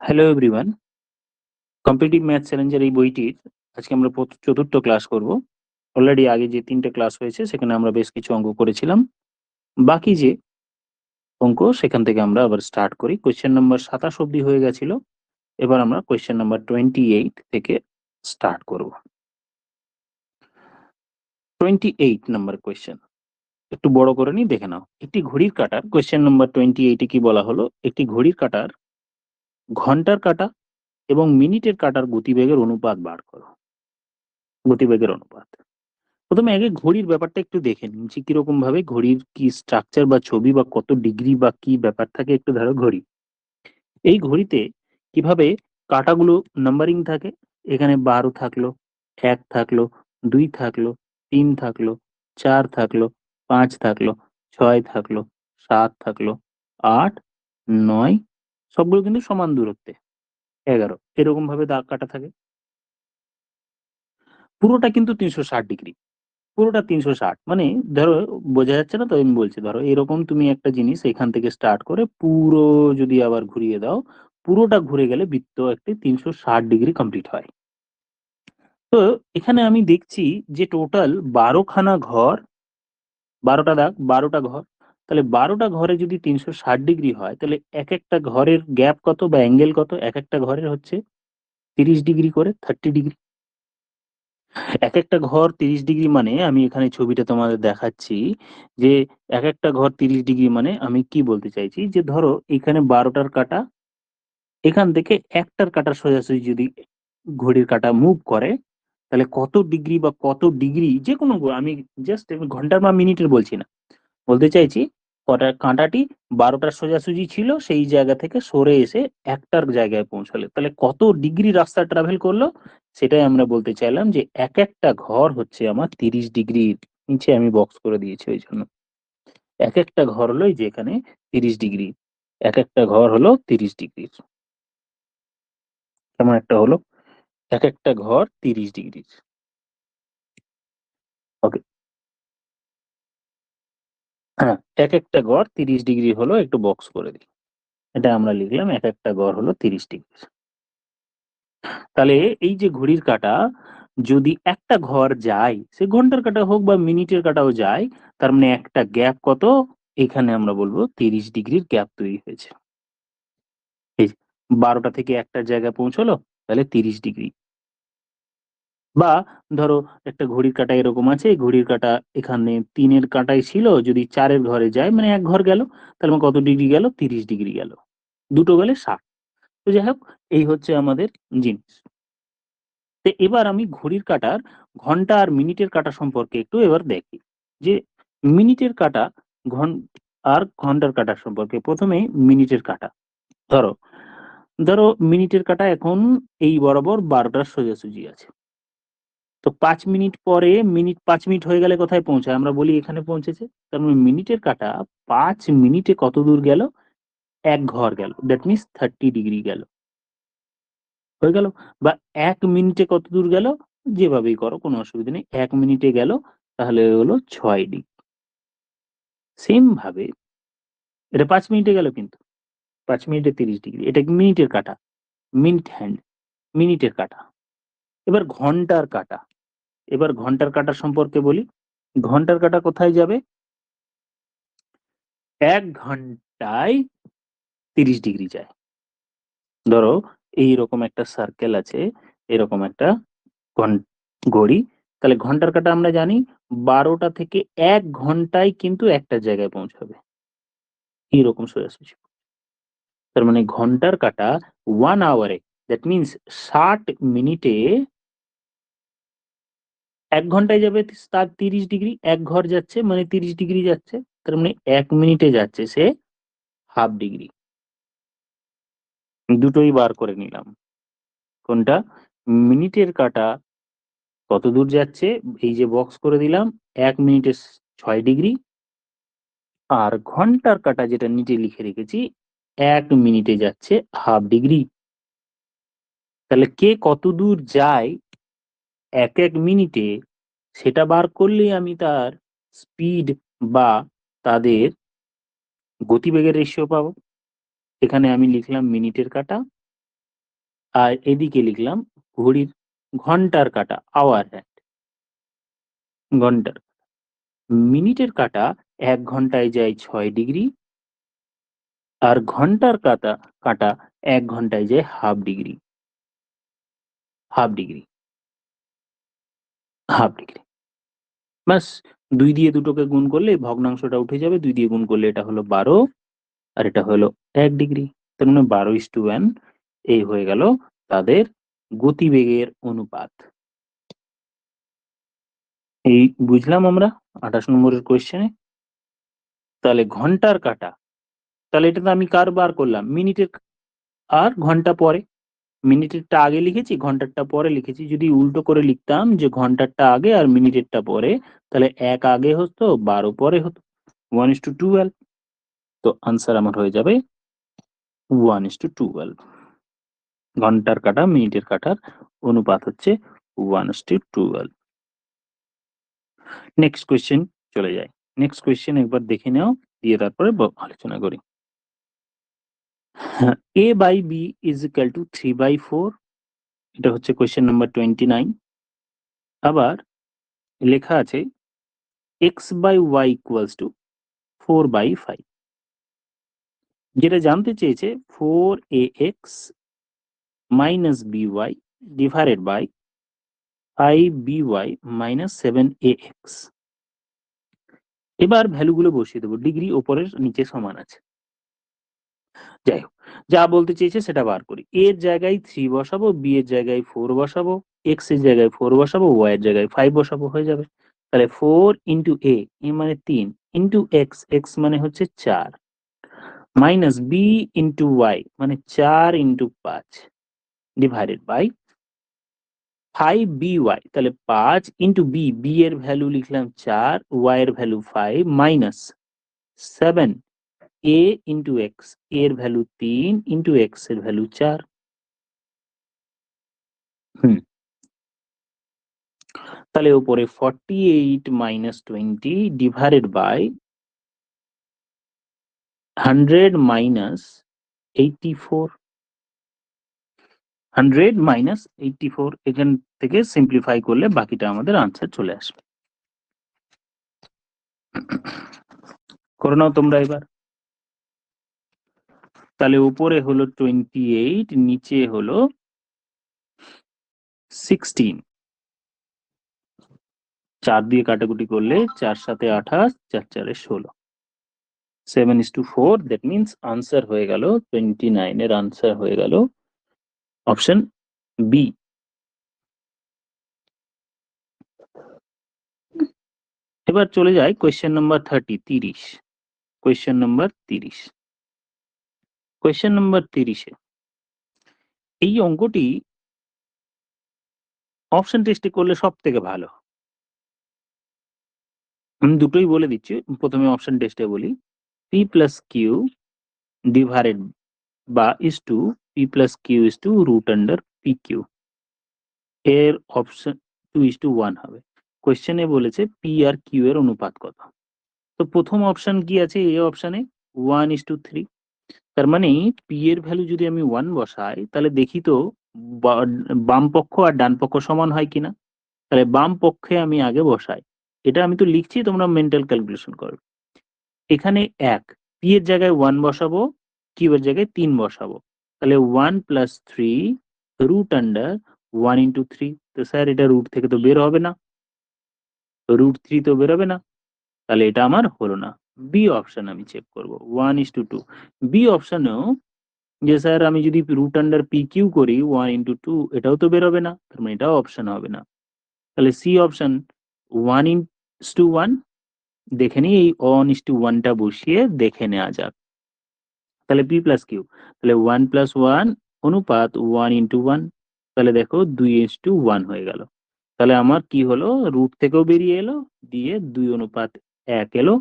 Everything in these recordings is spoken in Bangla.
হ্যালো এভরিওয়ান, কম্পিটিটিভ ম্যাথ চ্যালেঞ্জের এই বইটির আজকে আমরা চতুর্থ ক্লাস করব। অলরেডি আগে যে ৩টে ক্লাস হয়েছে সেখানে আমরা বেশ কিছু অঙ্ক করেছিলাম। বাকি যে অঙ্ক সেখান থেকে আমরা আবার স্টার্ট করি। কোয়েশ্চেন নাম্বার ২৭ অব্দি হয়ে গেছিল। এবার আমরা কোয়েশ্চেন নাম্বার 28 থেকে স্টার্ট করব। 28 নাম্বার কোয়েশ্চেন একটু বড় করে নিই, দেখে নাও। একটি ঘড়ির কাঁটার কোয়েশ্চেন নাম্বার 28 এ কি বলা হলো, একটি ঘড়ির কাঁটার ঘন্টার কাঁটা এবং মিনিটের কাঁটার গতিবেগের অনুপাত বার করো। গতিবেগের অনুপাত। প্রথমে আগে ঘড়ির ব্যাপারটা একটু দেখে নিন যে কিরকম ভাবে ঘড়ির কি স্ট্রাকচার বা ছবি বা কত ডিগ্রি বা কি ব্যাপার থাকে। একটু ধরো ঘড়ি, এই ঘড়িতে কিভাবে কাঁটাগুলো নাম্বারিং থাকে। এখানে 12 থাকলো, 1 থাকলো, 2 থাকলো, 3 থাকলো, 4 থাকলো, 5 থাকলো, 6 থাকলো, 7 থাকলো, 8, 9, সবগুলো কিন্তু সমান দূরত্বে, 11 এরকম ভাবে দাগ কাটা থাকে। পুরোটা কিন্তু 360 ডিগ্রি, পুরোটা 360, মানে ধরো বোঝা যাচ্ছে না তো, আমি বলছি ধরো এরকম তুমি একটা জিনিস এখান থেকে স্টার্ট করে পুরো যদি আবার ঘুরিয়ে দাও, পুরোটা ঘুরে গেলে বৃত্ত একটি 360 ডিগ্রি কমপ্লিট হয়। তো এখানে আমি দেখছি যে টোটাল 12 খানা ঘর, 12টা দাগ, 12টা ঘর। তাহলে 12টা ঘরে যদি 360 ডিগ্রি হয়, তাহলে এক একটা ঘরের গ্যাপ কত বা অ্যাঙ্গেল কত? এক একটা ঘরের হচ্ছে 30 ডিগ্রি করে, 30 ডিগ্রি। এক একটা ঘর 30 ডিগ্রি, মানে আমি এখানে ছবিটা তোমাদের দেখাচ্ছি যে এক একটা ঘর 30 ডিগ্রি, মানে আমি কি বলতে চাইছি যে ধরো এখানে 12টার কাঁটা, এখান থেকে একটার কাঁটা সোজাসুজি যদি ঘড়ির কাঁটা মুভ করে, তাহলে কত ডিগ্রি বা কত ডিগ্রি, যে কোনো আমি জাস্ট ঘন্টার বা মিনিটের বলছি না, বলতে চাইছি কটা কাঁটাটি 12টার সোজাসুজি ছিল সেই জায়গা থেকে সরে এসে একটার জায়গায় পৌঁছালে তাহলে কত ডিগ্রি রাস্তা ট্রাভেল করলো। সেটাই আমরা বলতে চাইলাম যে এক একটা ঘর হচ্ছে আমার 30 ডিগ্রির। নিচে আমি বক্স করে দিয়েছি ওই জন্য। এক একটা ঘর হলো এই যে এখানে 30 ডিগ্রি, এক একটা ঘর হলো 30 ডিগ্রির। কেমন একটা হলো? এক একটা ঘর 30 ডিগ্রির। ওকে, হ্যাঁ, এক একটা ঘর 30 ডিগ্রি হলো, একটু বক্স করে দিই। এটা আমরা লিখলাম এক একটা ঘর হলো 30 ডিগ্রি। তাহলে এই যে ঘড়ির কাঁটা যদি একটা ঘর যায়, সে ঘন্টার কাঁটা হোক বা মিনিটের কাঁটাও যায়, তার মানে একটা গ্যাপ কত? এখানে আমরা বলবো 30 ডিগ্রির গ্যাপ তৈরি হয়েছে। এই যে 12টা থেকে একটার জায়গায় পৌঁছলো, তাহলে 30 ডিগ্রি। বা ধরো একটা ঘড়ির কাঁটা এরকম আছে, এই ঘড়ির কাঁটা এখানে 3-এর কাঁটায় ছিল, যদি 4-এর ঘরে যায় মানে এক ঘর গেল, তাহলে মানে কত ডিগ্রি গেল? 30 ডিগ্রি গেল। দুটো গেলে 60। তো যাই হোক, এই হচ্ছে আমাদের জিনিস। তো এবার আমি ঘড়ির কাঁটার ঘন্টা আর মিনিটের কাঁটা সম্পর্কে একটু এবার দেখি যে মিনিটের কাঁটা ঘন আর ঘন্টার কাঁটা সম্পর্কে। প্রথমে মিনিটের কাঁটা। ধরো ধরো মিনিটের কাঁটা এখন এই বরাবর 12টার সোজাসুজি আছে। তো 5 মিনিট পরে, মিনিট 5 মিনিট হয়ে গেলে কোথায় পৌঁছায়? আমরা বলি এখানে পৌঁছেছে। তার মানে মিনিটের কাঁটা 5 মিনিটে কত দূর গেল? এক ঘর গেল, দ্যাট মিনস 30 ডিগ্রি গেল, হয়ে গেল। বা 1 মিনিটে কত দূর গেল? যেভাবেই করো কোনো অসুবিধা নেই, 1 মিনিটে গেল, তাহলে হলো 6 ডিগ্রি। সেম ভাবে এটা 5 মিনিটে গেল, কিন্তু 5 মিনিটে 30 ডিগ্রি, এটা কি মিনিটের কাঁটা, মিনিট হ্যান্ড, মিনিটের কাঁটা। এবার ঘন্টার কাঁটা, এবার ঘন্টার কাঁটা সম্পর্কে বলি। ঘন্টার কাঁটা কোথায় যাবে? 1 ঘন্টায় 30 ডিগ্রি যায়। ধরো এইরকম একটা সার্কেল আছে, এরকম একটা ঘড়ি, তাহলে ঘন্টার কাঁটা আমরা জানি 12টা থেকে 1 ঘন্টায় কিন্তু একটা জায়গায় পৌঁছাবে, এইরকম সোজাসুজি। তার মানে ঘন্টার কাঁটা 1 আওয়ারে, দ্যাট মিনস 60 মিনিটে 1 ঘন্টায় যাবে তার 30 ডিগ্রি, এক ঘর যাচ্ছে মানে 30 ডিগ্রি যাচ্ছে, তার মানে 1 মিনিটে যাচ্ছে সে হাফ ডিগ্রি। দুটোই বার করে নিলাম। কোনটা? মিনিটের কাঁটা কত দূর যাচ্ছে, এই যে বক্স করে দিলাম, 1 মিনিটে 6 ডিগ্রি। আর ঘন্টার কাঁটা যেটা নিচে লিখে রেখেছি, 1 মিনিটে যাচ্ছে হাফ ডিগ্রি। তাহলে কে কত দূর যায় এক এক মিনিটে, সেটা বার করলেই আমি তার স্পিড বা তাদের গতিবেগের রেশিও পাবো। এখানে আমি লিখলাম মিনিটের কাঁটা আর এদিকে লিখলাম ঘড়ির ঘন্টার কাঁটা, আওয়ার হ্যান্ড, ঘন্টার। মিনিটের কাঁটা 1 ঘন্টায় যায় 6 ডিগ্রি, আর ঘন্টার কাঁটা 1 ঘন্টায় যায় half degree, half degree, half degree. ব্যাস, 2 দিয়ে দুটোকে গুণ করলে এই ভগ্নাংশটা উঠে যাবে, 2 দিয়ে গুণ করলে এটা হলো 12 আর এটা হলো 1 ডিগ্রি। তার মানে 12:1 এই হয়ে গেল তাদের গতিবেগের অনুপাত। এই বুঝলাম আমরা 28 নম্বরের কোয়েশ্চেনে। তাহলে ঘন্টার কাঁটা, তাহলে এটা তো আমি কার বার করলাম, মিনিটের আর ঘন্টা পরে। মিনিটেরটা আগে লিখেছি, ঘন্টারটা পরে লিখেছি। যদি উল্টো করে লিখতাম যে ঘন্টারটা আগে আর মিনিটেরটা পরে, তাহলে 1 আগে হতো 12 পরে হতো, 1:12। তো আনসার আমার হয়ে যাবে 1:12। ঘন্টার কাঁটা মিনিটের কাঁটার অনুপাত হচ্ছে 1:12। নেক্সট কোয়েশ্চেন চলে যায়। নেক্সট কোয়েশ্চেন একবার দেখে নাও, দিয়ে তারপরে আলোচনা করি। a by b is equal to 3/4, এটা হচ্ছে কোয়েশ্চেন নাম্বার 29। আবার লেখা আছে x by y equals to 4/5। যেটা জানতে চেয়েছে 4ax minus by divided by 5by minus 7ax। এবার ভ্যালুগুলো বসিয়ে দেবো, ডিগ্রি ওপরের নিচে সমান আছে। যাই হোক, যা বলতে চেয়েছে সেটা বার করি। এর জায়গায় 3 বসাবো, বি এর জায়গায় 4 বসাবো, এক্স এর জায়গায় 4 বসাবো, ওয়াই এর জায়গায় 5 বসাবো, হয়ে যাবে। তাহলে 4 ইন্টু এ, এ মানে 3, ইন্টু এক্স, এক্স মানে হচ্ছে 4, মাইনাস বি ইন্টু ওয়াই মানে 4 ইন্টু 5, ডিভাইডেড বাই 5by। তাহলে 5 ইন্টু বি, বি এর ভ্যালু লিখলাম 4, ওয়াই এর value 5, minus 7 a into X, এর ভ্যালু 3 ইন্টু এক্স এর ভ্যালু 4। তাহলে উপরে 48 মাইনাস 20 ডিভাইডেড বাই 100 মাইনাস 84, 100 মাইনাস 84, এখান থেকে সিম্পলিফাই করলে বাকিটা আমাদের আনসার চলে আসবে। করে নাও তোমরা এবার। তাহলে উপরে হলো 28, নিচে হলো 16, 4 দিয়ে কাটাকুটি করলে 4 7 28, 4 4 16, 7:4। দ্যাট মিনস আনসার হয়ে গেল 29 এর আনসার হয়ে গেল অপশন বি। এবার চলে যায় question number 30। Question number 30। Question number 30-এ এই অঙ্কটি অপশন টেস্টে করলে সব থেকে ভালো। আমি দুটোই বলে দিচ্ছি, প্রথমে অপশন টেস্টে বলি। পি প্লাস কিউ ডিভাইডেড বা is to P plus Q is to root under P Q, এর অপশন 2:1 হবে। কোয়েশ্চেনে বলেছে পি আর কিউ এর অনুপাত কত। তো প্রথম অপশন কি আছে, এ অপশনে 1:3। তার মানে পি এর ভ্যালু যদি আমি 1 বসাই, তাহলে দেখি তো বাম পক্ষ আর ডান পক্ষ সমান হয় কিনা। তাহলে বাম পক্ষে আমি আগে বসাই, এটা আমি তো লিখছি, তোমরা মেন্টাল ক্যালকুলেশন করো। এখানে 1, পি এর জায়গায় 1 বসাবো, কিউ এর জায়গায় 3 বসাবো। তাহলে 1 প্লাস 3 রুট আন্ডার 1 ইন্টু 3। তো স্যার এটা রুট থেকে তো বের হবে না, রুট 3 তো বেরোবে না, তাহলে এটা আমার হলো না। বি অপশন আমি চেক করব, 1:2। বি অপশনেও যে স্যার আমি যদি রুট আন্ডার পি কিউ করি 1:2, এটাও তো বেরোবে না, তার মানে এটাও অপশন হবে না। তাহলে সি অপশন 1:1। দেখে নিই, এই 1:1টা বসিয়ে দেখে নেওয়া যাক। তাহলে পি প্লাস কিউ, তাহলে 1+1 অনুপাত 1:1, তাহলে দেখো 2:1 হয়ে গেল। তাহলে আমার কি হলো, রুট থেকেও বেরিয়ে এলো, দিয়ে 2:1 এলো।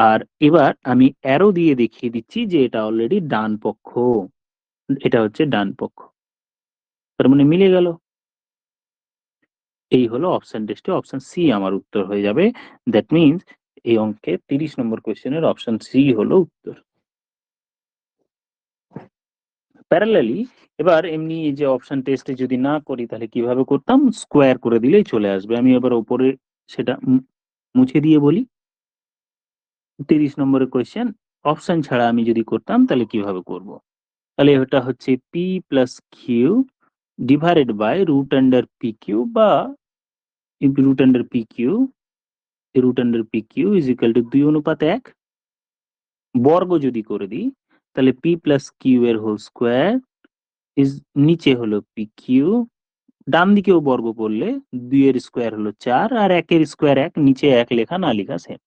আর এবার আমি অ্যারো দিয়ে দেখিয়ে দিচ্ছি যে এটা অলরেডি ডান পক্ষ, এটা হচ্ছে ডান পক্ষ, তার মানে মিলে গেল। এই হলো অপশন টেস্টে অপশন সি আমার উত্তর হয়ে যাবে। দ্যাট মিনস এই অঙ্কের 30 নম্বর কোয়েশ্চেনের অপশন সি হলো উত্তর। প্যারালালি এবার এমনি এই যে অপশন টেস্টে যদি না করি তাহলে কিভাবে করতাম, স্কোয়ার করে দিলেই চলে আসবে। আমি এবার উপরে সেটা মুছে দিয়ে বলি। 30 নম্বরের কোয়েশ্চেন, অপশন ছাড়া আমি যদি করতাম তাহলে কিভাবে করব। তাহলে এটা হচ্ছে P plus Q divided by root under P Q, বা root under P Q, root under P Q is equal to 2:1। বর্গ যদি করে দিই তাহলে পি প্লাস কিউ এর হোল স্কোয়ার ইজ, নিচে হলো পি কিউ, ডান দিকেও বর্গ করলে 2 এর স্কোয়ার হলো 4, আর 1 এর স্কোয়ার 1, নিচে 1 লেখা না লেখা সেম।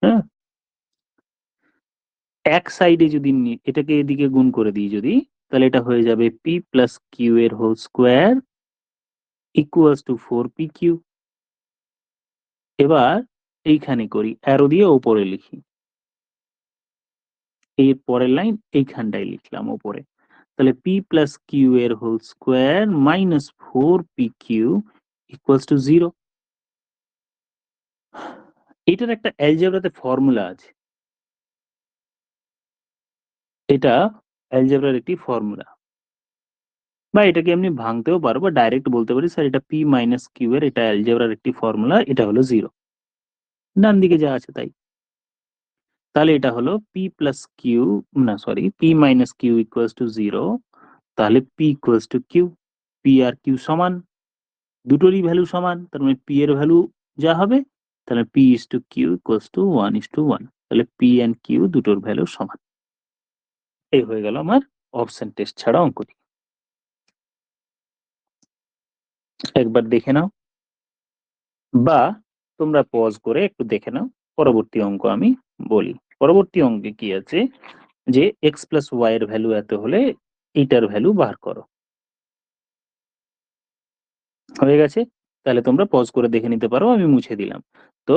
হ্যাঁ, এক সাইডে যদি এটাকে এদিকে গুণ করে দিই যদি, তাহলে এটা হয়ে যাবে পি প্লাস কিউ এর whole square equals to 4 P Q. এবার এইখানে করি, অ্যারো দিয়ে ওপরে লিখি, এর পরের লাইন এইখানটায় লিখলাম ওপরে। তাহলে পি প্লাস কিউ এর whole square minus 4 P Q equals to 0। এটার একটা অ্যালজেব্রাতে ফর্মুলা আছে, এটা অ্যালজেব্রার একটি ফর্মুলা, বা এটাকে এমনি ভাঙতেও পারবো, ডাইরেক্ট বলতে পারি স্যার এটা পি মাইনাস কিউ এর, এটা অ্যালজেব্রার একটি ফর্মুলা, এটা হলো 0, ডান দিকে যা আছে তাই। তাহলে এটা হলো পি প্লাস কিউ, না sorry, P minus Q equals to 0। তাহলে P equals to Q, P আর কিউ সমান, দুটোরই ভ্যালু সমান, তার মানে পি এর ভ্যালু যা হবে, তাহলে P is to Q equals to 1:1। তাহলে পি এন্ড কিউ দুটোর ভ্যালু সমান। এই হয়ে গেল আমার অপশন টেস্ট ছাড়া অঙ্কটি। একবার দেখে নাও, বা তোমরা পজ করে একটু দেখে নাও, পরবর্তী অঙ্ক আমি বলি। পরবর্তী অঙ্কে কি আছে, যে এক্স প্লাস ওয়াই এর ভ্যালু এত হলে এইটার ভ্যালু বার করো। হয়ে গেছে, তাহলে তোমরা পজ করে দেখে নিতে পারো, আমি মুছে দিলাম। তো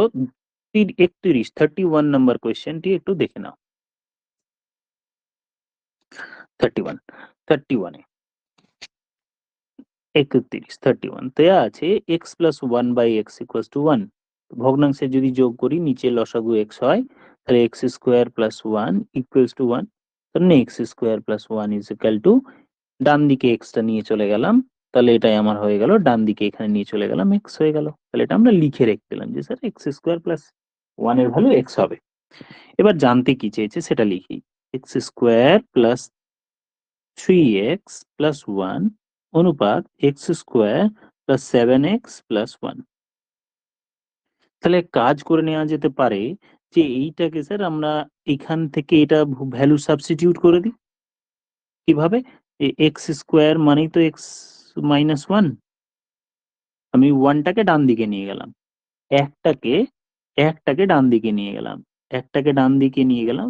31 নাম্বার কোয়েশ্চেনটি একটু দেখে নাও। 31, 31 এ 31 দেয়া আছে x plus 1/x equals to 1। ভগ্নাংশে যদি যোগ করি নিচে লসাগু এক্স হয়, তাহলে x square plus 1 equals to 1। তাহলে x square plus 1 is equal to, ডান দিকে এক্সটা নিয়ে চলে গেলাম, তাহলে এটাই আমার হয়ে গেল, ডান দিকে এখানে নিয়ে চলে গেলাম, এক্স হয়ে গেল। তাহলে এটা আমরা লিখে রেখে দিলাম যে স্যার এক্স স্কোয়ার প্লাস 1 এর ভ্যালু এক্স হবে। এবার জানতে কি চেয়েছে সেটা লিখি, x square plus 3x plus 1 অনুপাত x square plus 7x plus 1। তাহলে কাজ করে নেওয়া যেতে পারে যে এইটাকে স্যার আমরা এখান থেকে এটা ভ্যালু সাবস্টিটিউট করে দিই। কিভাবে, এক্স স্কোয়ার মানেই তো এক্স মাইনাস 1, আমি 1টাকে ডান দিকে নিয়ে গেলাম, একটাকে একটাকে ডান দিকে নিয়ে গেলাম, একটাকে ডান দিকে নিয়ে গেলাম,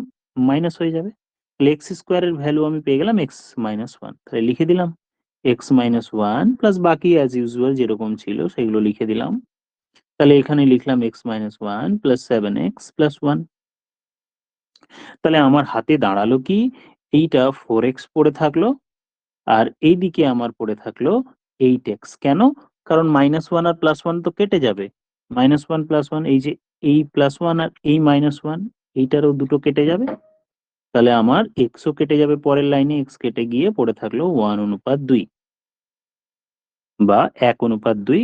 মাইনাস হয়ে যাবে। তাহলে এক্স স্কোয়ারের ভ্যালু আমি পেয়ে গেলাম এক্স মাইনাস 1, তাহলে লিখে দিলাম এক্স মাইনাস 1 প্লাস বাকি অ্যাজ ইউজুয়াল যেরকম ছিল সেগুলো লিখে দিলাম। তাহলে এখানে লিখলাম x minus 1 plus 7x plus 1। তাহলে আমার হাতে দাঁড়ালো কি, এইটা 4x পড়ে থাকলো, আর এইদিকে আমার পড়ে থাকলো 8x। কেন, কারণ -1 আর +1 তো কেটে যাবে, -1 +1, এই যে এই +1 আর এই -1, এইটারও দুটো কেটে যাবে, তাহলে আমার x ও কেটে যাবে, পরের লাইনে x কেটে গিয়ে পড়ে থাকলো 1:2, বা 1:2।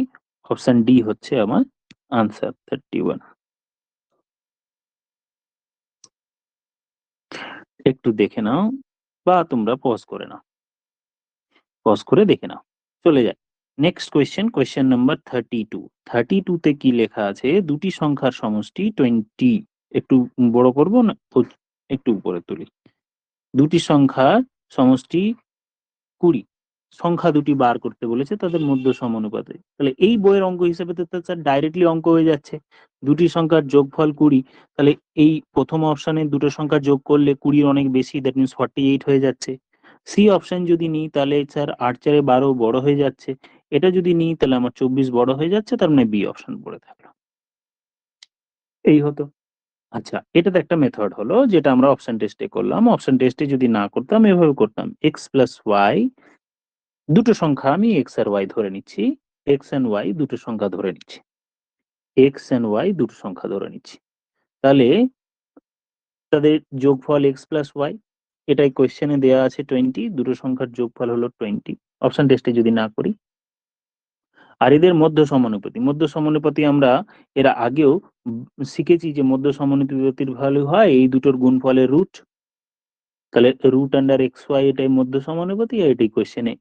অপশন ডি হচ্ছে আমার আনসার 31। একটু দেখে নাও, বা তোমরা পজ করে নাও, পজ করে দেখে নাও। চলে যায় নেক্সট কোয়েশ্চেন, কোয়েশ্চেন নাম্বার 32। 32 তে কি লেখা আছে, দুটি সংখ্যার সমষ্টি 20, একটু বড় করব না একটু উপরে তুলি, দুটি সংখ্যার সমষ্টি 20, সংখ্যা দুটি বার করতে বলেছে তাদের মধ্য সমানুপাতে। তাহলে এই বইয়ের অঙ্ক হিসেবে তো স্যার ডাইরেক্টলি অঙ্ক হয়ে যাচ্ছে, দুটি সংখ্যার যোগফল 20, তাহলে এই প্রথম অপশনে দুটো সংখ্যা যোগ করলে 20 অনেক বেশি, দ্যাট মিনস 48 হয়ে যাচ্ছে। সি অপশন যদি নিই তাহলে স্যার 8×4=12 বড় হয়ে যাচ্ছে, এটা যদি নিই তাহলে আমার 24 বড় হয়ে যাচ্ছে, তার মানে বি অপশন পড়ে থাকলো। এই হতো। আচ্ছা, এটা তো একটা মেথড হলো যেটা আমরা অপশন টেস্টে করলাম। অপশন টেস্টে যদি না করতাম এভাবে করতাম, এক্স প্লাস ওয়াই, দুটো সংখ্যা আমি এক্স আর ওয়াই ধরে নিচ্ছি, এক্স এন্ড ওয়াই দুটো সংখ্যা ধরে নিচ্ছি, এক্স এন্ড ওয়াই দুটো সংখ্যা ধরে নিচ্ছি, তাহলে তাদের যোগফল এক্স প্লাস ওয়াই, এটাই কোয়েশ্চেনে দেয়া আছে 20, দুটো সংখ্যার যোগফল হলো 20, অপশন টেস্টে যদি না করি। আর এদের মধ্য সমানুপাতি, মধ্য সমানুপাতি আমরা এর আগেও শিখেছি যে মধ্য সমানুপাতির ভ্যালু হয় এই দুটোর গুণফলের রুট। তাহলে রুট আন্ডার এক্স ওয়াই এটাই মধ্য সমানুপাতি, আর এটাই কোয়েশ্চেনে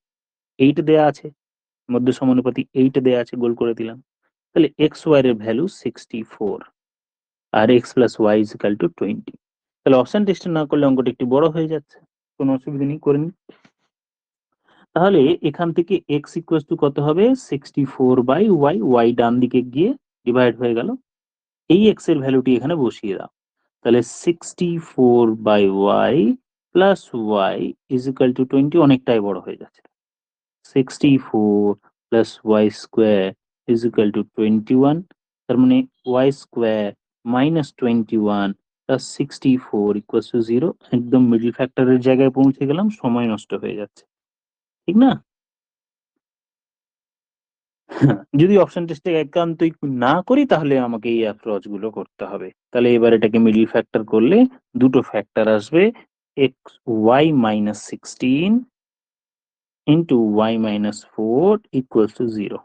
8 দেয়া আছে, মধ্য সমানুপাতি 8 দেয়া আছে, গোল করে দিলাম। তাহলে এক্স ওয়াই এর ভ্যালু 64 আর X plus Y is equal to 20। তাহলে অপশন টেস্ট না করলে অঙ্কটা একটু বড় হয়ে যাচ্ছে, কোনো অসুবিধা নেই, করে নিন। তাহলে এখান থেকে এক্স ইকুয়াল টু কত হবে, 64 বাই ওয়াই, ওয়াই ডান দিকে গিয়ে ডিভাইড হয়ে গেল, এই এক্স এর ভ্যালুটি এখানে বসিয়ে দাও। তাহলে 64 by Y plus Y is equal to 20, অনেকটাই বড় হয়ে যাচ্ছে। 64 প্লাস Y square is equal to 21, তার মানে Y square minus 21 plus 64 equals to 0। একদম মিডল ফ্যাক্টরের জায়গায় পৌঁছে গেলাম, সময় নষ্ট হয়ে যাচ্ছে, ঠিক না? যদি অপশন টেস্টে একান্তই না করি তাহলে আমাকে এই অ্যাপ্রোচ গুলো করতে হবে। তাহলে এবার এটাকে মিডল ফ্যাক্টর করলে দুটো ফ্যাক্টর আসবে, X Y minus 16 into Y minus 4 equals to 0।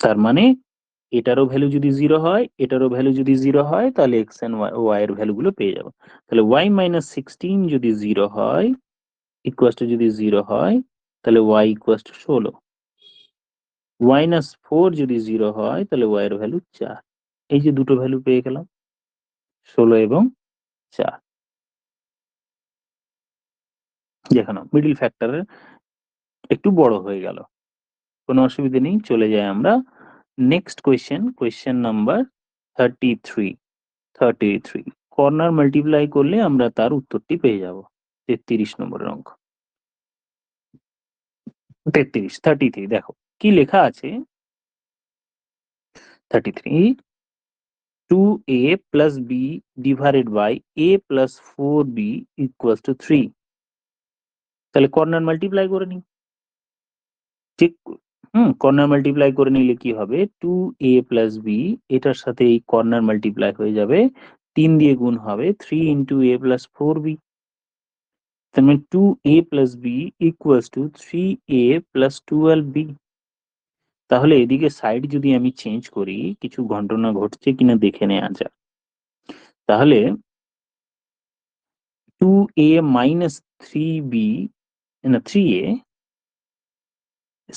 তার মানে এটারও ভ্যালু যদি 0 হয়, এটারও ভ্যালু যদি 0 হয়, তাহলে এক্স এন্ড ওয়াই এর ভ্যালু গুলো পেয়ে যাবো। তাহলে ওয়াই মাইনাস 16 যদি 0 হয়, ইকুয়ালস টু যদি 0 হয়, তাহলে ওয়াই ইকুয়ালস টু 16। মাইনাস 4 যদি 0 হয়, তাহলে ওয়াই এর ভ্যালু 4। এই যে দুটো ভ্যালু পেয়ে গেলাম, 16 এবং 4। দেখো না, মিডল ফ্যাক্টরের একটু বড় হয়ে গেল, কোনো অসুবিধা নেই। চলে যাই আমরা next question, question number 33। 33 corner multiply করলে আমরা তার উত্তরটি পেয়ে যাব। 33 নম্বরের অঙ্ক। 33 দেখো কি লেখা আছে, 33 2a plus b divided by a plus 4b equals to 3। তাহলে কর্নার মাল্টিপ্লাই করে নিই, ঠিক। কর্নার মাল্টিপ্লাই করে নিলে কি হবে, 2a প্লাস বি, এটার সাথে এই কর্নার মাল্টিপ্লাই হয়ে যাবে, 3 দিয়ে গুণ হবে, 3 ইন্টু a প্লাস 4b। তার মানে 2a plus B equals to 3a plus 12b। তাহলে এদিকে সাইড যদি আমি চেঞ্জ করি, কিছু ঘটনা ঘটছে কিনা দেখে নেওয়া যাক। তাহলে 2a মাইনাস 3b, না 3a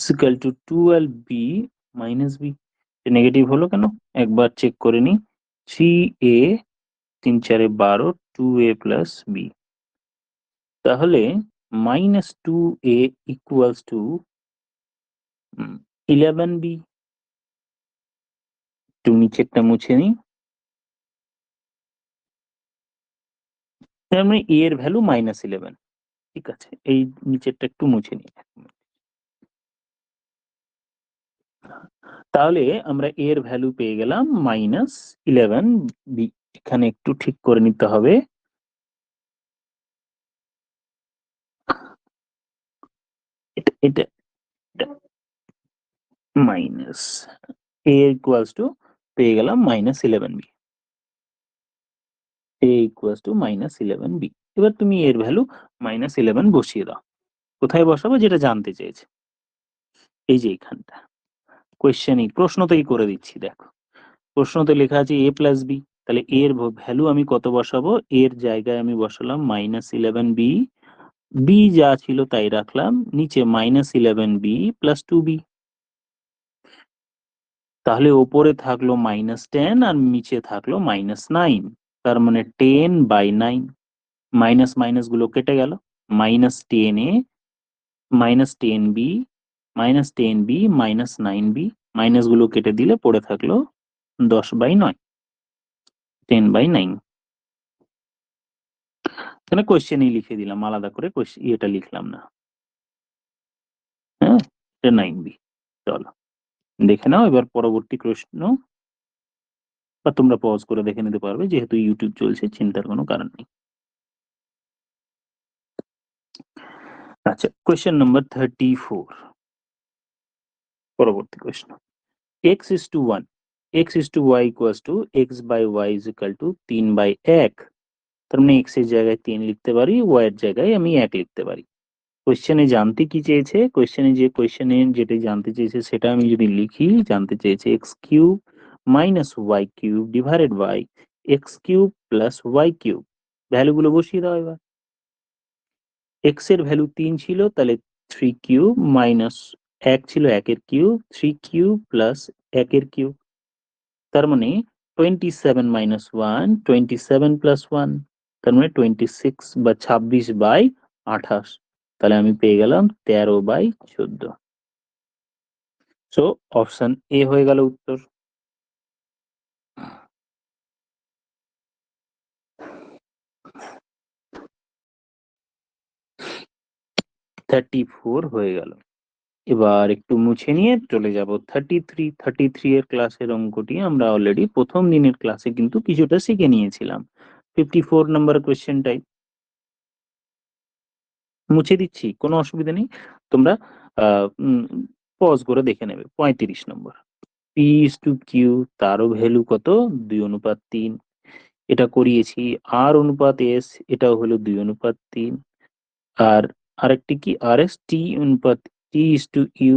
equal to 12b minus b। Negative হলো কেন, একবার চেক করে নি। 3a 3 4 12, 2a plus b। তাহলে minus 2a equals to 11b। একটু নিচেরটা মুছে নিই, তার মানে a এর ভ্যালু -11। ঠিক আছে, এই নিচেরটা একটু মুছে নিই। তাহলে আমরা a এর ভ্যালু পেয়ে গেলাম -11b। এখানে একটু ঠিক করে নিতে হবে, এটা এটা মাইনাস a ইকুয়ালস টু পেয়ে গেলাম -11b, a equals to -11b। এবার তুমি এর ভ্যালু -11 বসিয়ে দাও। কোথায় বসাবো যেটা জানতে চেয়েছে, এই যে এইখানটা কোয়েশ্চেনই, প্রশ্নতেই করে দিচ্ছি। দেখো প্রশ্নতে লেখা আছে a প্লাস বি, তাহলে এর ভ্যালু আমি কত বসাবো, এর জায়গায় আমি বসালাম -11b, বি যা ছিল তাই রাখলাম, নিচে -11b প্লাস 2b। তাহলে ওপরে থাকলো -10 আর নিচে থাকলো -9, তার মানে 10/9। মাইনাস মাইনাস গুলো কেটে গেল, -10a -10b -10b -9b, minus গুলো কেটে দিলে পড়ে থাকলো 10/9, 10/9। এখানে কোয়েশ্চেনই লিখে দিলাম, আলাদা করে এটা লিখলাম না। হ্যাঁ, এটা 9b। চলো দেখে নাও এবার পরবর্তী প্রশ্ন, বা তোমরা পজ করে দেখে নিতে পারবে, যেহেতু ইউটিউব চলছে, চিন্তার কোনো কারণ নেই। আচ্ছা, কোয়েশ্চেন নাম্বার 34, পরবর্তী প্রশ্ন। x is to 1, x is to y equals to x by y is equal to 3/1। তার মানে x এর জায়গায় 3 লিখতে পারি, y এর জায়গায় আমি 1 লিখতে পারি। কোয়েশ্চেনে জানতে কি চেয়েছে, কোয়েশ্চেনে যেটা জানতে চেয়েছে সেটা আমি যদি লিখি, জানতে চেয়েছে x cube minus y cube divided by x cube plus y cube. ভ্যালুগুলো বসিয়ে দাও এবার। x এর ভ্যালু 3 ছিল, তাহলে 3 কিউব মাইনাস 1 ছিল 1 এর কিউব, 3 কিউব প্লাস 1 এর কিউব। তার মানে 27 মাইনাস 1 27 প্লাস 1, তার মানে 26 বা 26/28। তাহলে আমি পেয়ে গেলাম 13/14। সো অপশন এ হয়ে গেল উত্তর। থার্টি ফোর হয়ে গেল। এবার একটু মুছে নিয়ে চলে যাব 33 এর ক্লাসের অঙ্কটি আমরা অলরেডি প্রথম দিনের ক্লাসে কিন্তু কিছুটা শিখে নিয়েছিলাম। 54 নাম্বার কোয়েশ্চেনটাই মুছে দিচ্ছি, কোনো অসুবিধা নেই। তোমরা পজ করে দেখে নেবে। 35 নম্বর, পি ইজ টু কিউ, তারও ভ্যালু কত? 2:3। এটা করিয়েছি। আর অনুপাত এস, এটাও হলো 2:3। আর আরেকটি কি আর এস টি অনুপাত টি ইজ টু ইউ,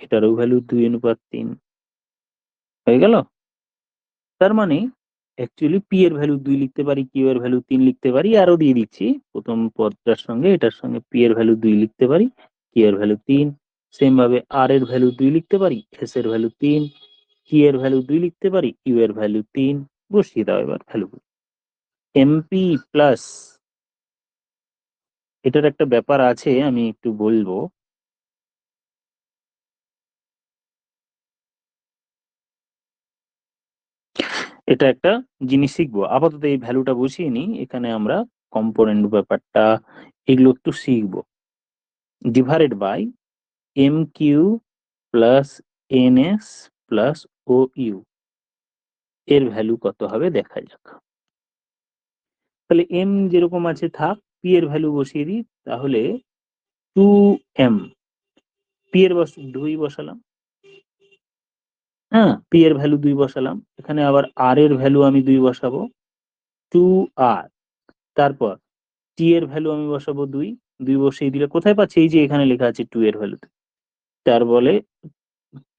এটারও ভ্যালু 2:3 হয়ে গেল। তার মানে অ্যাকচুয়ালি পি এর ভ্যালু 2 লিখতে পারি, কিউ এর ভ্যালু 3 লিখতে পারি। আরো দিয়ে দিচ্ছি, প্রথম পদটার সঙ্গে এটার সঙ্গে পি এর ভ্যালু 2 লিখতে পারি, কিউ এর ভ্যালু 3। সেম ভাবে আর এর ভ্যালু 2 লিখতে পারি, এস এর ভ্যালু 3, কি এর ভ্যালু 2 লিখতে পারি, ইউ এর ভ্যালু 3। বসিয়ে দাও এবার ভ্যালু। এমপি প্লাস, এটার একটা ব্যাপার আছে আমি একটু বলবো। এটা একটা জিনিস শিখবো। আপাতত এই ভ্যালুটা বসিয়ে নিই, এখানে আমরা কম্পোনেন্ট ব্যাপারটা এগুলো একটু শিখবো। Divided by M Q plus N S plus O U, এর ভ্যালু কত হবে দেখা যাক। তাহলে এম যেরকম আছে থাক, পি এর ভ্যালু বসিয়ে দিই, তাহলে 2m। পি এর 2 বসালাম, হ্যাঁ, পি এর ভ্যালু 2 বসালাম। এখানে আবার আর এর ভ্যালু আমি 2 বসাবো, 2r। তারপর টি এর ভ্যালু আমি বসাবো 2, 2 বসিয়ে দিলে কোথায় পাচ্ছি? এই যে এখানে লেখা আছে 2 এর ভ্যালু। তার বলে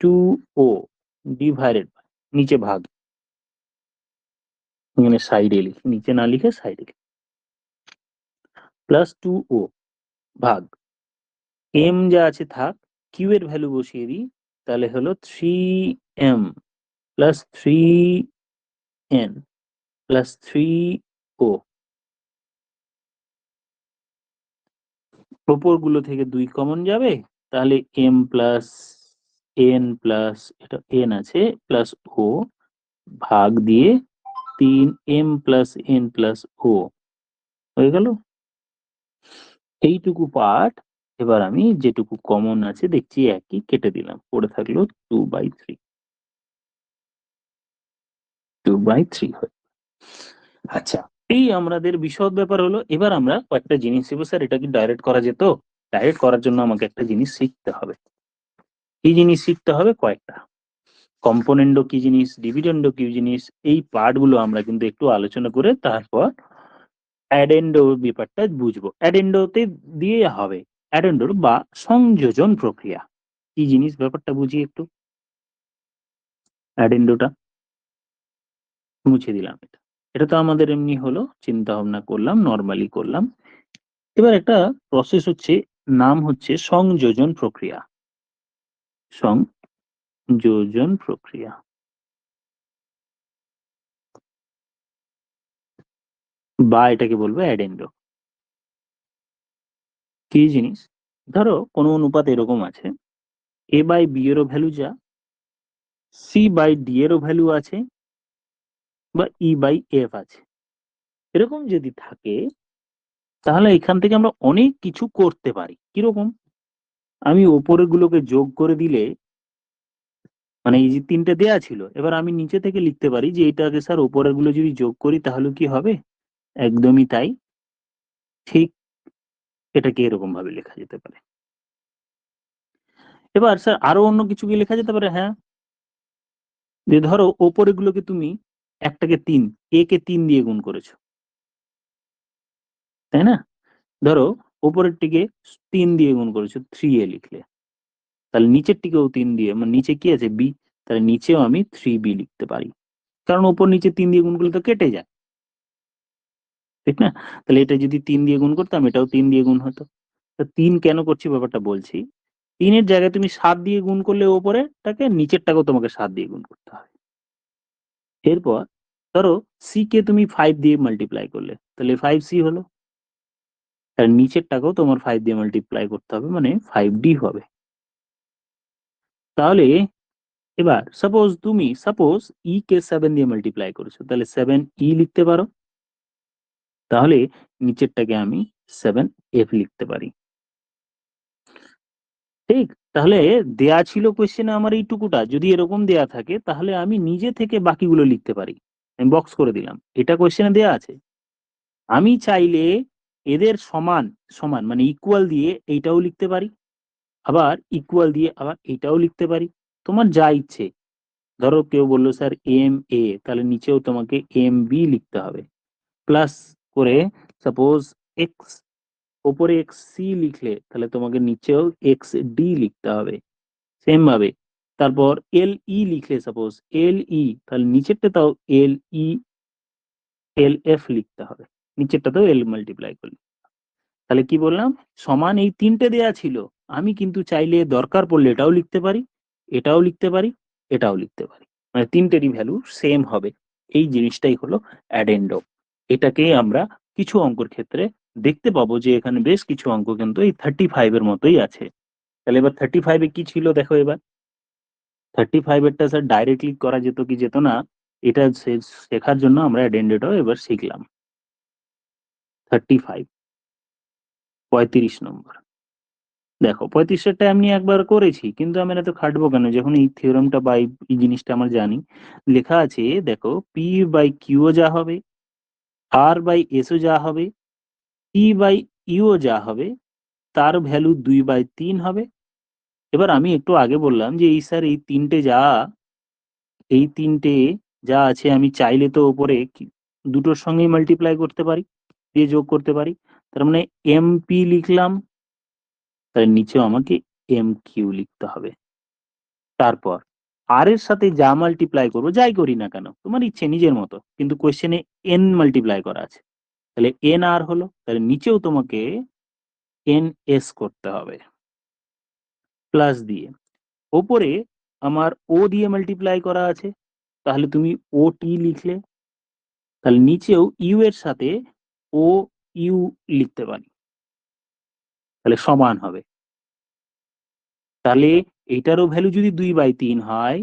2o ডিভাইডেড, নিচে ভাগ, এখানে সাইডে লিখি, নিচে না লিখে সাইডে লিখি, প্লাস 2o ভাগ এম যা আছে থাক, কিউ এর ভ্যালু বসিয়ে দিই, তাহলে হলো 3m plus 3n plus 3o। ওপর গুলো থেকে 2 কমন যাবে, তাহলে m প্লাস n প্লাস, এটা n আছে, প্লাস ও ভাগ দিয়ে 3m প্লাস n প্লাস ও হয়ে গেল। এইটুকু পার্ট এবার আমি যেটুকু কমন আছে দেখছি একই, কেটে দিলাম, পড়ে থাকলো 2/3। 2/3 হয়। আচ্ছা, এই আমাদের বিশদ ব্যাপার হলো। এবার আমরা কয়েকটা জিনিস শিখবো। স্যার এটা কি ডাইরেক্ট করা যেত? ডাইরেক্ট করার জন্য আমাকে একটা জিনিস শিখতে হবে। কি জিনিস শিখতে হবে? কয়েকটা। কম্পোনেন্টও কি জিনিস, ডিভিডেন্ডও কি জিনিস, এই পার্ট গুলো আমরা কিন্তু একটু আলোচনা করে তারপর অ্যাডেন্ডো ব্যাপারটা বুঝবো। অ্যাডেন্ডোতে দিয়ে হবে, অ্যাডেন্ডোর বা সংযোজন প্রক্রিয়া কি জিনিস, ব্যাপারটা বুঝি একটু। অ্যাডেন্ডোটা মুছে দিলাম। এটা এটা তো আমাদের এমনি হলো, চিন্তা ভাবনা করলাম, নর্মালি করলাম। এবার একটা প্রসেস হচ্ছে, নাম হচ্ছে সংযোজন প্রক্রিয়া। সংযোজন প্রক্রিয়া বা এটাকে বলবো অ্যাডেন্ডো। কি জিনিস? ধরো কোনো অনুপাত এরকম আছে, এ বাই বি এরও ভ্যালু যা, সি বাই ডি এরও ভ্যালু আছে, বা ই বাই এফ আছে। এরকম যদি থাকে, তাহলে এখান থেকে আমরা অনেক কিছু করতে পারি। কিরকম? আমি ওপরের গুলোকে যোগ করে দিলে, মানে এই যে তিনটে দেয়া ছিল, এবার আমি নিচে থেকে লিখতে পারি যে এটাকে স্যার ওপরের গুলো যদি যোগ করি তাহলে কি হবে? একদমই তাই, ঠিক। এটাকে এরকম ভাবে লেখা যেতে পারে। এবার স্যার আরো অন্য কিছু কি লেখা যেতে পারে? হ্যাঁ, যে ধরো ওপরের গুলোকে তুমি একটাকে 3, এ কে 3 দিয়ে গুণ করেছো, তাই না? ধরো উপরেরটিকে 3 দিয়ে গুণ করেছো, 3a লিখলে, তাহলে নিচেরটিকেও 3 দিয়ে, মানে নিচে কি আছে, b, তাহলে নিচেও আমি 3b লিখতে পারি, কারণ উপর নিচে 3 দিয়ে গুণ করলে তো কেটে যায়, ঠিক না? তাহলে এটা যদি 3 দিয়ে গুণ করতাম, এটাও 3 দিয়ে গুণ হতো। তো 3 কেন করছি ব্যাপারটা বলছি। 3 এর জায়গায় তুমি 7 দিয়ে গুণ করলে ওপরেরটাকে, নিচেরটাকেও তোমাকে 7 দিয়ে গুণ করতে হবে। এরপর ধরো সি কে তুমি 5 দিয়ে মাল্টিপ্লাই করলে, তাহলে 5c হলো, আর নিচেরটাকেও তোমার 5 দিয়ে মাল্টিপ্লাই করতে হবে, মানে 5d হবে। তাহলে এবার সাপোজ ই কে 7 দিয়ে মাল্টিপ্লাই করেছো, তাহলে 7e লিখতে পারো, তাহলে নিচেরটাকে আমি 7f লিখতে পারি। ঠিক, তাহলে দেয়া ছিল কোশ্চেনে আমার এইটুকুটা, যদি এরকম দেয়া থাকে তাহলে আমি নিজে থেকে বাকিগুলো লিখতে পারি, আমি বক্স করে দিলাম, এটা কোশ্চেনে দেয়া আছে। আমি চাইলে এদের সমান সমান মানে ইকুয়াল দিয়ে এইটাও লিখতে পারি, আবার ইকুয়াল দিয়ে আবার এইটাও লিখতে পারি, তোমার যা ইচ্ছে। ধরো কেউ বললো স্যার এম এ, তাহলে নিচেও তোমাকে এম বি লিখতে হবে, প্লাস করে সাপোজ এক্স, ওপরে এক্স সি লিখলে তাহলে তোমাকে নিচেও এক্স ডি লিখতে হবে সেম ভাবে। তারপর এল ই লিখলে সাপোজ এল ই, তাহলে নিচেরটা তাও এল ই এল এফ লিখতে হবে, নিচেরটাতেও এল মাল্টিপ্লাই করলে। তাহলে কি বললাম, সমান এই তিনটে দেয়া ছিল, আমি কিন্তু চাইলে দরকার পড়লে এটাও লিখতে পারি, এটাও লিখতে পারি, এটাও লিখতে পারি, মানে তিনটেরই ভ্যালু সেম হবে। এই জিনিসটাই হলো অ্যাডেন্ডো। এটাকে আমরা কিছু অঙ্কের ক্ষেত্রে দেখতে পাবো যে এখানে বেশ কিছু অঙ্ক কিন্তু এই 35 এর মতোই আছে। তাহলে এবার 35 কি ছিল দেখো এবার। 35 এরটা স্যার ডাইরেক্টলি করা যেত কি যেত না, এটা শেখার জন্য আমরা অ্যাডেন্ডেটাও এবার শিখলাম। 35 35 নম্বর, দেখো 35 এমনি একবার করেছি, কিন্তু আমি এত খাটবো কেন যখন এই থিওরেমটা বা এই জিনিসটা আমার জানি। লেখা আছে দেখো, পি বাই কিউও যা হবে, আর বাই এসও যা হবে, ই বাই ইউও যা হবে, তার ভ্যালু 2/3 হবে। এবার আমি একটু আগে বললাম যে এই স্যার এই তিনটে যা আছে আমি চাইলে তো ওপরে দুটোর সঙ্গেই মাল্টিপ্লাই করতে পারি, দিয়ে যোগ করতে পারি, তার মানে এমপি লিখলাম, তার নিচেও আমাকে এম কিউ লিখতে হবে। তারপর আর এর সাথে যা মাল্টিপ্লাই করবো, যাই করি না কেন তোমার ইচ্ছে নিজের মতো, কিন্তু কোয়েশ্চেনে এন মাল্টিপ্লাই করা আছে, তাহলে এন আর হলো, তাহলে নিচেও তোমাকে এন এস করতে হবে, প্লাস দিয়ে ওপরে আমার ও দিয়ে মাল্টিপ্লাই করা আছে, তাহলে তুমি ও টি লিখলে, তাহলে নিচেও ইউ এর সাথে ও ইউ লিখতে পারি, তাহলে সমান হবে। তাহলে এইটারও ভ্যালু যদি 2/3 হয়,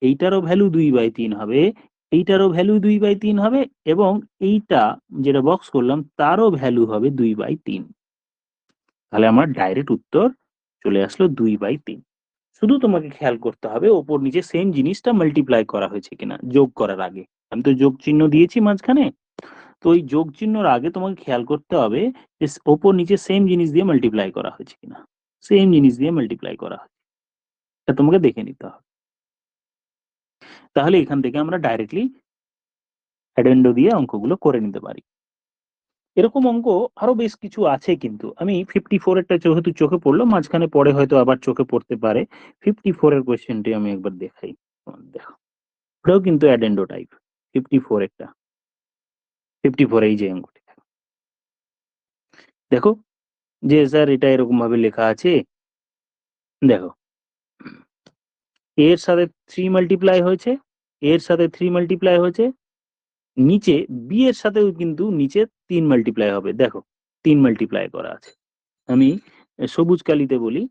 এইটারও ভ্যালু 2/3 হবে, এইটারও ভ্যালু 2/3 হবে, এবং এইটা যেটা বক্স করলাম তারও ভ্যালু হবে 2/3। তাহলে আমার ডাইরেক্ট উত্তর চলে আসলো 2/3। শুধু তোমাকে খেয়াল করতে হবে ওপর নিচে সেম জিনিসটা মাল্টিপ্লাই করা হয়েছে কিনা যোগ করার আগে। আমি তো যোগ চিহ্ন দিয়েছি মাঝখানে, তো ওই যোগ চিহ্নর আগে তোমাকে খেয়াল করতে হবে যে ওপর নিচে সেম জিনিস দিয়ে মাল্টিপ্লাই করা হয়েছে কিনা, সেম জিনিস দিয়ে মাল্টিপ্লাই করা হয়েছে, এটা তোমাকে দেখে নিতে হবে। তাহলে এখান থেকে আমরা ডাইরেক্টলি অ্যাডেন্ডো দিয়ে অঙ্কগুলো করে নিতে পারি। এরকম অঙ্ক আরো বেশ কিছু আছে, কিন্তু আমি 54 এরটা যেহেতু চোখে পড়লো, মাঝখানে পরে হয়তো আবার চোখে পড়তে পারে। 54 এর কোয়েশ্চেনটি আমি একবার দেখাই, দেখো এটাও কিন্তু অ্যাডেন্ডো টাইপ। 54 একটা, 54 এই যে অঙ্কটি দেখো, যে স্যার এটা এরকম ভাবে লেখা আছে, দেখো এর সাথে 3 মাল্টিপ্লাই হয়েছে, এর সাথে 3 মাল্টিপ্লাই হয়েছে, নিচে বি এর সাথেও কিন্তু নিচে 3 মাল্টিপ্লাই হবে, দেখো 3 মাল্টিপ্লাই করা আছে। আমি সবুজ কালিতে বলি,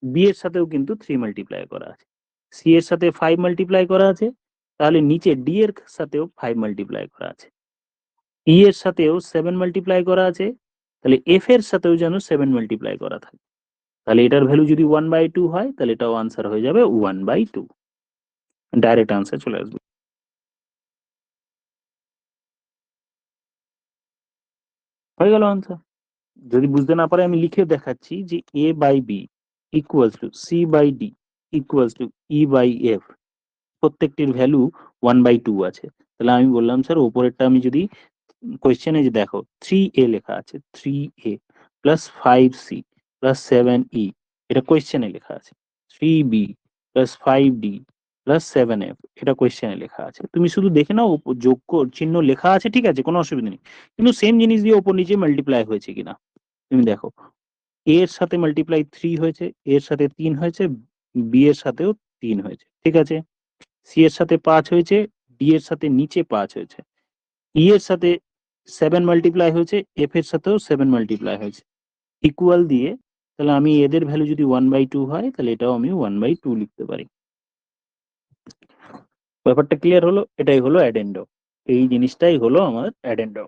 বি এর সাথেও কিন্তু 3 মাল্টিপ্লাই করা আছে, সি এর সাথে 5 মাল্টিপ্লাই করা আছে, তাহলে নিচে ডি এর সাথেও 5 মাল্টিপ্লাই করা আছে, ই এর সাথেও 7 মাল্টিপ্লাই করা আছে, তাহলে এফ এর সাথেও যেন 7 মাল্টিপ্লাই করা থাকে, তাহলে এটার ভ্যালু যদি 1/2 হয় তাহলে এটাও আনসার হয়ে যাবে 1/2, ডাইরেক্ট আনসার চলে আসবে। হয়ে গেল আনসার। যদি বুঝতে না পারে আমি লিখে দেখাচ্ছি যে A by B equals to C by D equals to E by F, প্রত্যেকটির ভ্যালু 1/2 আছে। তাহলে আমি বললাম স্যার ওপরেরটা আমি যদি কোয়েশ্চেনে যে দেখো 3a লেখা আছে, 3a plus 5c plus 7e, এটা কোয়েশ্চেনে লেখা আছে। 3b plus 5d plus 7f, এটা কোয়েশ্চেনে লেখা আছে। তুমি শুধু দেখে নাও যোগ চিহ্ন লেখা আছে, ঠিক আছে, কোনো অসুবিধা নেই, কিন্তু সেম জিনিস দিয়ে ওপর নিচে মাল্টিপ্লাই হয়েছে কিনা তুমি দেখো। a এর সাথে মাল্টিপ্লাই 3 হয়েছে, a এর সাথে 3 হয়েছে, b এর সাথেও 3 হয়েছে, ঠিক আছে। c এর সাথে 5 হয়েছে, d এর সাথে নিচে 5 হয়েছে, ই এর সাথে 7 মাল্টিপ্লাই হয়েছে, এফ এর সাথেও 7 মাল্টিপ্লাই হয়েছে, ইকুয়াল দিয়ে তাহলে আমি এদের ভ্যালু যদি 1/2 হয় তাহলে এটাও আমি 1/2 লিখতে পারি। ব্যাপারটা ক্লিয়ার হলো? এটাই হলো অ্যাডেন্ডো, এই জিনিসটাই হলো আমার অ্যাডেন্ডো।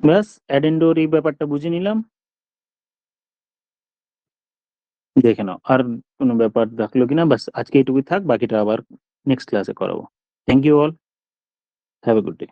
ব্যাস অ্যাডেন্ডোর এই ব্যাপারটা বুঝে নিলাম। দেখে নাও আর কোনো ব্যাপার থাকলো কিনা, বাস আজকে এইটুকুই থাক, বাকিটা আবার নেক্সট ক্লাসে করাবো। Thank you all, have a good day.